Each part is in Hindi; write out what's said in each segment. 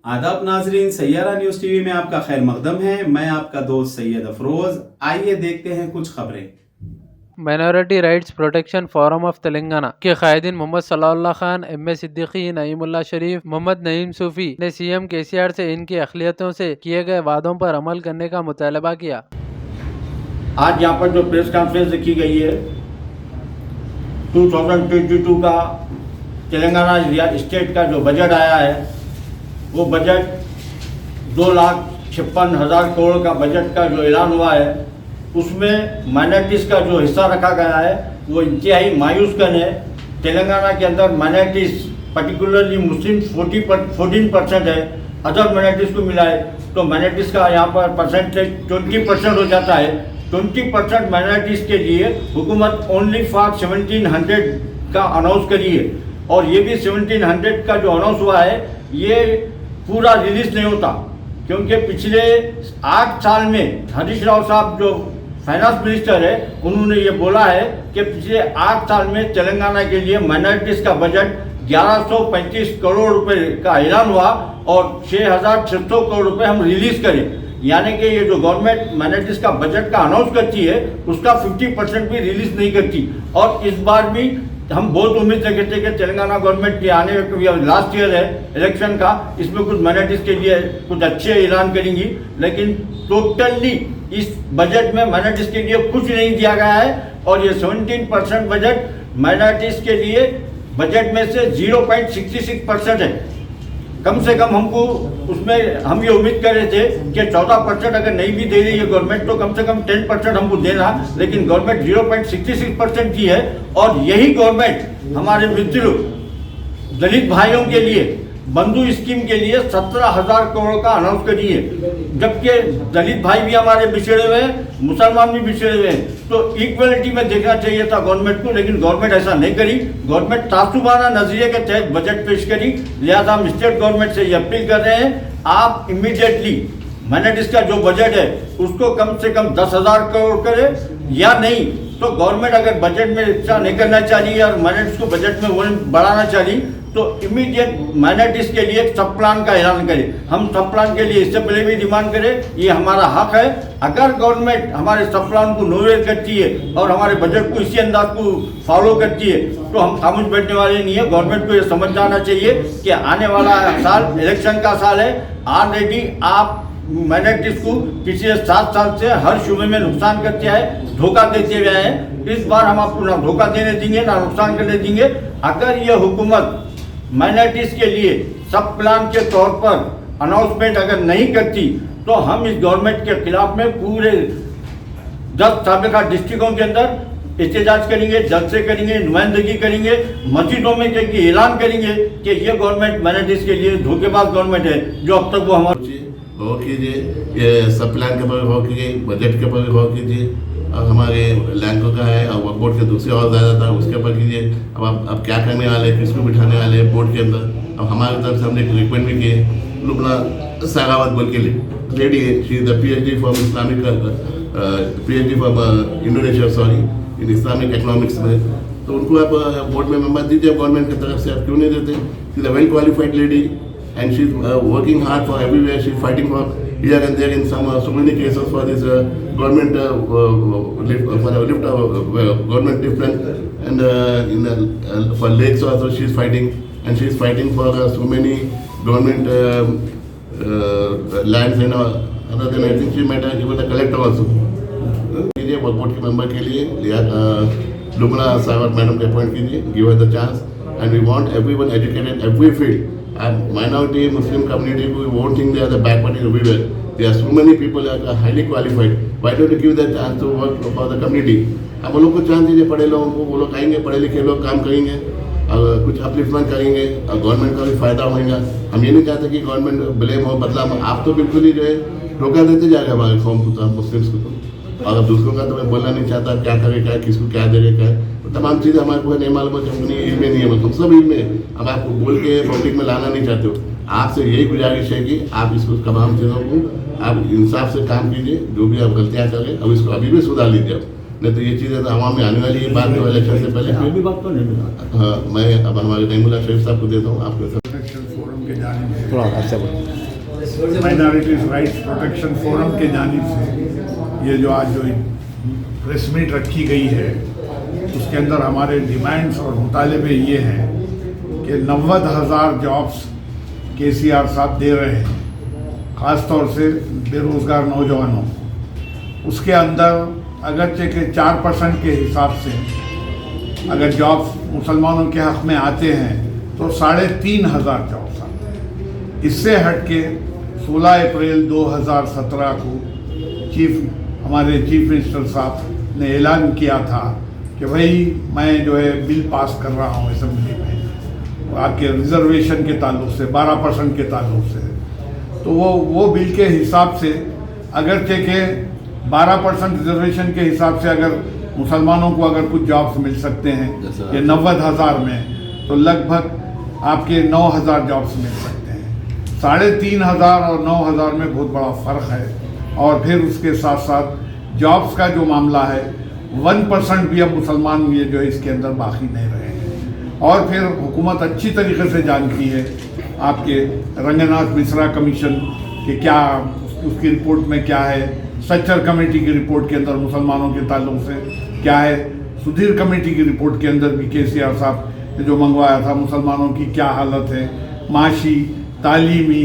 आदाब नाजरीन, सैयारा न्यूज टीवी में आपका खैर मकदम है। मैं आपका दोस्त सैयद अफरोज। आइए देखते हैं कुछ खबरें। Minority rights protection forum of Telangana के कायदीन मोहम्मद सलाउल्लाह खान, एम.ए. सिद्दीकी, नईमुल्लाह शरीफ, मोहम्मद नईम सूफी ने सीएम केसीआर से इनकी अखिलियतों से किए गए वादों पर अमल करने का मुतालबा किया। आज यहाँ पर जो प्रेस कॉन्फ्रेंस रखी गई है 2022 का तेलंगाना स्टेट का जो बजट आया है, वो बजट 2,56,000 करोड़ का बजट का जो ऐलान हुआ है, उसमें माइनॉरिटीज़ का जो हिस्सा रखा गया है वो इंतहाई मायूसकन है। तेलंगाना के अंदर माइनॉरिटीज़ पर्टिकुलरली मुस्लिम 14% है। अदर माइनॉरिटीज़ को मिलाए तो माइनॉरिटीज़ का यहाँ पर परसेंटेज 20% हो जाता है। 20% माइनॉरिटीज़ के लिए हुकूमत ओनली फॉर 1700 का अनाउंस करी है, और ये भी 1700 का जो अनाउंस हुआ है ये पूरा रिलीज नहीं होता, क्योंकि पिछले 8 साल में हरीश राव साहब जो फाइनेंस मिनिस्टर है, उन्होंने ये बोला है कि पिछले 8 साल में तेलंगाना के लिए माइनॉरिटीज़ का बजट 1135 करोड़ रुपए का ऐलान हुआ और 6,600 करोड़ रुपए हम रिलीज करें। यानी कि ये जो गवर्नमेंट माइनॉरिटीज़ का बजट का अनाउंस करती है उसका 50% भी रिलीज नहीं करती। और इस बार भी हम बहुत उम्मीद रखते थे कि तेलंगाना गवर्नमेंट के आने लास्ट ईयर है इलेक्शन का, इसमें कुछ माइनॉरिटीज़ के लिए कुछ अच्छे ऐलान करेंगी, लेकिन टोटली इस बजट में माइनॉरिटीज़ के लिए कुछ नहीं दिया गया है। और ये 17% बजट माइनॉरिटीज़ के लिए बजट में से 0.66% है। कम से कम हमको उसमें हम ये उम्मीद कर रहे थे कि 14% अगर नहीं भी दे रही है गवर्नमेंट तो कम से कम 10% हमको देना, लेकिन गवर्नमेंट 0.66% की है। और यही गवर्नमेंट हमारे मित्रों दलित भाइयों के लिए बंधु स्कीम के लिए 17,000 करोड़ का अनाउंस करी है, जबकि दलित भाई भी हमारे बिछड़े हुए हैं, मुसलमान भी बिछड़े हुए हैं। तो इक्वलिटी में देखना चाहिए था गवर्नमेंट को, लेकिन गवर्नमेंट ऐसा नहीं करी। गवर्नमेंट तासुबाना नजरिए के तहत बजट पेश करी। लिहाजा हम स्टेट गवर्नमेंट से ये अपील कर रहे हैं, आप इमीडिएटली माइनॉरिटीज का जो बजट है उसको कम से कम 10,000 करोड़ करे, या नहीं तो गवर्नमेंट अगर बजट में इच्छा नहीं करना चाहिए और माइनॉरिटीज को बजट में बढ़ाना चाहिए तो इमीडिएट माइनॉरिटीज के लिए एक सब प्लान का ऐलान करें। हम सब प्लान के लिए इससे पहले भी डिमांड करें, ये हमारा हक है। अगर गवर्नमेंट हमारे सब प्लान को नोवेल करती है और हमारे बजट को इसी अंदाज को फॉलो करती है तो हम खामोश बैठने वाले नहीं है। गवर्नमेंट को ये समझ जाना चाहिए कि आने वाला साल इलेक्शन का साल है। ऑलरेडी आप माइनॉरिटीज को पिछले 7 साल से हर शूबे में नुकसान करते हैं, धोखा देते हुए हैं। इस बार हम आपको ना धोखा देने देंगे ना नुकसान करने देंगे। अगर ये हुकूमत माइनॉरिटीज के लिए सब प्लान के तौर पर अनाउंसमेंट अगर नहीं करती तो हम इस गवर्नमेंट के खिलाफ में पूरे 10 साबिका डिस्ट्रिक्टों के अंदर एहतजाज करेंगे, जलसे करेंगे, नुमाइंदगी करेंगे, मस्जिदों में ऐलान करेंगे कि ये गवर्नमेंट माइनॉरिटीज के लिए धोखेबाज गवर्नमेंट है जो अब तक वो हमारे गौर कीजिए, ये सब प्लान के ऊपर गौर कीजिए, बजट के ऊपर गौर कीजिए, और हमारे लैंको का है और वक्फ बोर्ड के दूसरे और ज़्यादा था उसके ऊपर कीजिए। अब क्या करने वाले, किसको बिठाने वाले हैं बोर्ड के अंदर। अब हमारी तरफ से हमने एक रिक्वेस्ट भी किए। लुबना सागावत बोल के लिए लेडी है, she is the PhD from Islamic PhD from Indonesia in Islamic economics में, तो उनको आप बोर्ड में मेंबर दीजिए गवर्नमेंट की तरफ से। आप क्यों नहीं देते? She is a well qualified lady and she's working hard for everywhere. She's fighting for here and there in so many cases for this government lift government difference, and for lakes also she's fighting, and she's fighting for so many government lands and other than I think she might have given the collector also. कीजिए बोर्ड के मेंबर के लिए लुबना सागर मैडम को अपॉइंट कीजिए, give her the chance, and we want everyone educated every field. And minority Muslim community, we won't think they are the backward everywhere. There are so many people that are highly qualified. Why don't you give them chance to work for the community? आप लोग को चांस दीजिए, पढ़े लोगों को, वो लोग आएंगे, पढ़े लिखे लोग काम करेंगे, कुछ अपलिफ्टमेंट करेंगे और गवर्नमेंट का भी फायदा होगा। हम ये नहीं चाहते कि गवर्नमेंट ब्लेम हो, बदला। आप तो बिल्कुल ही जो है धोखा देते जाएगा हमारे कौम को, मुस्लिम्स को तो। और दूसरों का तो मैं बोलना नहीं चाहता, क्या करे क्या, किसको क्या दे क्या है, तमाम चीज़ें हमारे को नहीं मालूम है, कंपनी इल्म नहीं है, हम सब इल्म है। अब आपको बोल के पब्लिक में लाना नहीं चाहते हो। आपसे यही गुजारिश है कि आप इसको तमाम चीज़ों को आप इंसाफ से काम कीजिए, जो भी आप गलतियाँ करें अब इसको अभी भी सुधार लीजिए। नहीं तो ये चीज़ें तो हवा में आने वाली है बाद में इलेक्शन से पहले। बात तो नहीं। हाँ, मैं अब हमारे नईमुल्लाह शरीफ साहब को देता हूँ आपके साथ। फोरम के जानिब से, थोड़ा अच्छा बोलो। माइनॉरिटीज़ राइट्स प्रोटेक्शन फोरम के जानिब से ये जो आज जो प्रेस मीट रखी गई है, उसके अंदर हमारे डिमांड्स और मुतालबे ये हैं कि 90,000 जॉब्स KCR साहब दे रहे हैं, ख़ास तौर से बेरोज़गार नौजवानों को। उसके अंदर अगरचे के 4% के हिसाब से अगर जॉब्स मुसलमानों के हक़ में आते हैं तो 3,500 जॉब्स आते हैं। इससे हट के 16 अप्रैल 2017 को हमारे चीफ मिनिस्टर साहब ने ऐलान किया था कि भाई मैं जो है बिल पास कर रहा हूँ असेंबली में आपके रिजर्वेशन के ताल्लुक से 12% के ताल्लुक से। तो वो बिल के हिसाब से अगरचे के 12% रिजर्वेशन के हिसाब से अगर मुसलमानों को अगर कुछ जॉब्स मिल सकते हैं ये 90,000 में, तो लगभग आपके 9,000 जॉब्स मिल सकते हैं। 3,500 और 9,000 में बहुत बड़ा फ़र्क है। और फिर उसके साथ साथ जॉब्स का जो मामला है 1% भी अब मुसलमान ये जो है इसके अंदर बाकी नहीं रहे हैं। और फिर हुकूमत अच्छी तरीके से जानती है आपके रंगनाथ मिश्रा कमीशन के क्या उसकी रिपोर्ट में क्या है, सच्चर कमेटी की रिपोर्ट के अंदर मुसलमानों के ताल्लुक से क्या है, सुधीर कमेटी की रिपोर्ट के अंदर भी KCR साहब ने जो मंगवाया था मुसलमानों की क्या हालत है, माशी तालीमी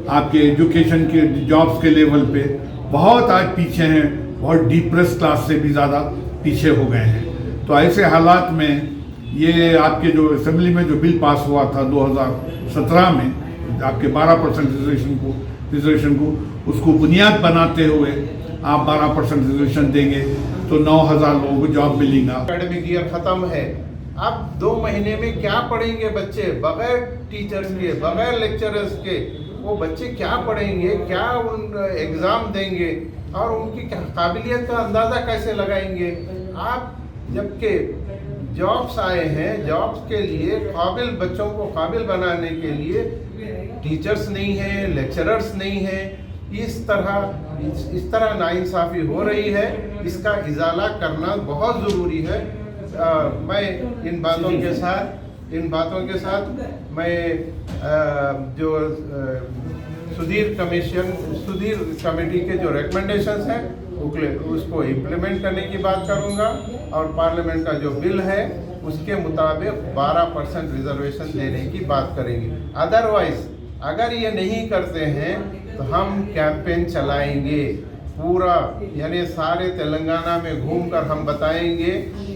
आपके एजुकेशन के जॉब्स के लेवल पे बहुत आज पीछे हैं, बहुत डिप्रेस क्लास से भी ज़्यादा पीछे हो गए हैं। तो ऐसे हालात में ये आपके जो असेंबली में जो बिल पास हुआ था 2017 में आपके 12% रिजर्वेशन को उसको बुनियाद बनाते हुए आप 12% रिजर्वेशन देंगे तो 9,000 लोगों को जॉब मिलेगा। एकेडमिक ईयर खत्म है, अब 2 महीने में क्या पढ़ेंगे बच्चे बगैर टीचर्स के, बगैर लेक्चरर्स के? वो बच्चे क्या पढ़ेंगे, क्या उन एग्ज़ाम देंगे और उनकी काबिलियत का अंदाज़ा कैसे लगाएंगे? आप जबकि जॉब्स आए हैं, जॉब्स के लिए काबिल बच्चों को काबिल बनाने के लिए टीचर्स नहीं हैं, लेक्चरर्स नहीं हैं। इस तरह नाइंसाफ़ी हो रही है, इसका इजाला करना बहुत ज़रूरी है। मैं इन बातों के साथ मैं जो सुधीर कमेटी के जो रिकमेंडेशंस हैं उसको इम्प्लीमेंट करने की बात करूंगा और पार्लियामेंट का जो बिल है उसके मुताबिक 12% रिजर्वेशन देने की बात करेंगे। अदरवाइज अगर ये नहीं करते हैं तो हम कैंपेन चलाएंगे पूरा, यानी सारे तेलंगाना में घूमकर हम बताएंगे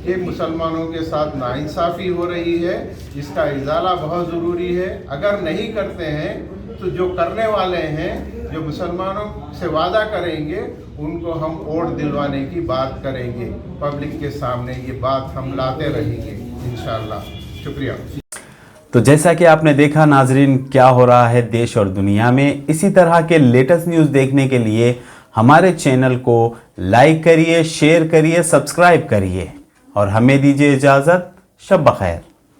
कि मुसलमानों के साथ नाइंसाफ़ी हो रही है, इसका इजाला बहुत ज़रूरी है। अगर नहीं करते हैं तो जो करने वाले हैं, जो मुसलमानों से वादा करेंगे, उनको हम वोट दिलवाने की बात करेंगे। पब्लिक के सामने ये बात हम लाते रहेंगे इंशाअल्लाह। शुक्रिया। तो जैसा कि आपने देखा नाजरीन क्या हो रहा है देश और दुनिया में, इसी तरह के लेटेस्ट न्यूज़ देखने के लिए हमारे चैनल को लाइक करिए, शेयर करिए, सब्सक्राइब करिए और हमें दीजिए इजाज़त। शब बखैर।